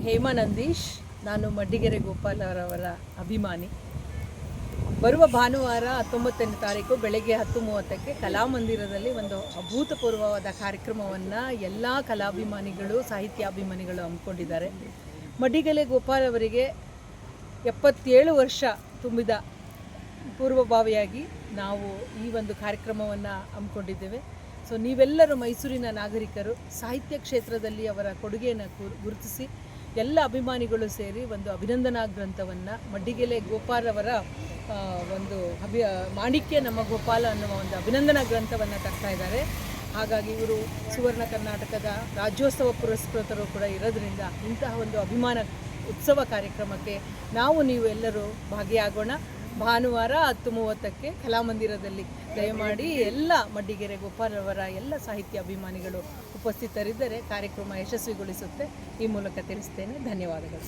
ಹೇಮಾ ನಂದೀಶ್. ನಾನು ಮಡ್ಡಿಗೆರೆ ಗೋಪಾಲರವರ ಅಭಿಮಾನಿ. ಬರುವ ಭಾನುವಾರ 19ನೇ ತಾರೀಕು ಬೆಳಗ್ಗೆ 10:30ಕ್ಕೆ ಕಲಾಮಂದಿರದಲ್ಲಿ ಒಂದು ಅಭೂತಪೂರ್ವವಾದ ಕಾರ್ಯಕ್ರಮವನ್ನು ಎಲ್ಲ ಕಲಾಭಿಮಾನಿಗಳು, ಸಾಹಿತ್ಯಾಭಿಮಾನಿಗಳು ಹಮ್ಮಿಕೊಂಡಿದ್ದಾರೆ. ಮಡ್ಡಿಗೆರೆ ಗೋಪಾಲ್ ಅವರಿಗೆ 77 ವರ್ಷ ತುಂಬಿದ ಪೂರ್ವಭಾವಿಯಾಗಿ ನಾವು ಈ ಒಂದು ಕಾರ್ಯಕ್ರಮವನ್ನು ಹಮ್ಮಿಕೊಂಡಿದ್ದೇವೆ. ಸೊ ನೀವೆಲ್ಲರೂ ಮೈಸೂರಿನ ನಾಗರಿಕರು ಸಾಹಿತ್ಯ ಕ್ಷೇತ್ರದಲ್ಲಿ ಅವರ ಕೊಡುಗೆಯನ್ನು ಗುರುತಿಸಿ ಎಲ್ಲ ಅಭಿಮಾನಿಗಳು ಸೇರಿ ಒಂದು ಅಭಿನಂದನಾ ಗ್ರಂಥವನ್ನು ಮಡ್ಡಿಗೆರೆ ಗೋಪಾಲ್ ಅವರ ಒಂದು ಮಾಣಿಕ್ಯ ನಮ್ಮ ಗೋಪಾಲ ಅನ್ನುವ ಒಂದು ಅಭಿನಂದನಾ ಗ್ರಂಥವನ್ನು ತರ್ತಾ ಇದ್ದಾರೆ. ಹಾಗಾಗಿ ಇವರು ಸುವರ್ಣ ಕರ್ನಾಟಕದ ರಾಜ್ಯೋತ್ಸವ ಪುರಸ್ಕೃತರು ಕೂಡ ಇರೋದ್ರಿಂದ ಇಂತಹ ಒಂದು ಅಭಿಮಾನ ಉತ್ಸವ ಕಾರ್ಯಕ್ರಮಕ್ಕೆ ನೀವು ಎಲ್ಲರೂ ಭಾಗಿಯಾಗೋಣ. ಭಾನುವಾರ 10:30ಕ್ಕೆ ಕಲಾಮಂದಿರದಲ್ಲಿ ದಯಮಾಡಿ ಎಲ್ಲ ಮಡ್ಡಿಗೆರೆ ಗೋಪಾಲ್ ಅವರ ಎಲ್ಲ ಸಾಹಿತ್ಯ ಅಭಿಮಾನಿಗಳು ಉಪಸ್ಥಿತರಿದ್ದರೆ ಕಾರ್ಯಕ್ರಮ ಯಶಸ್ವಿಗೊಳಿಸುತ್ತೆ. ಈ ಮೂಲಕ ತಿಳಿಸ್ತೇನೆ. ಧನ್ಯವಾದಗಳು.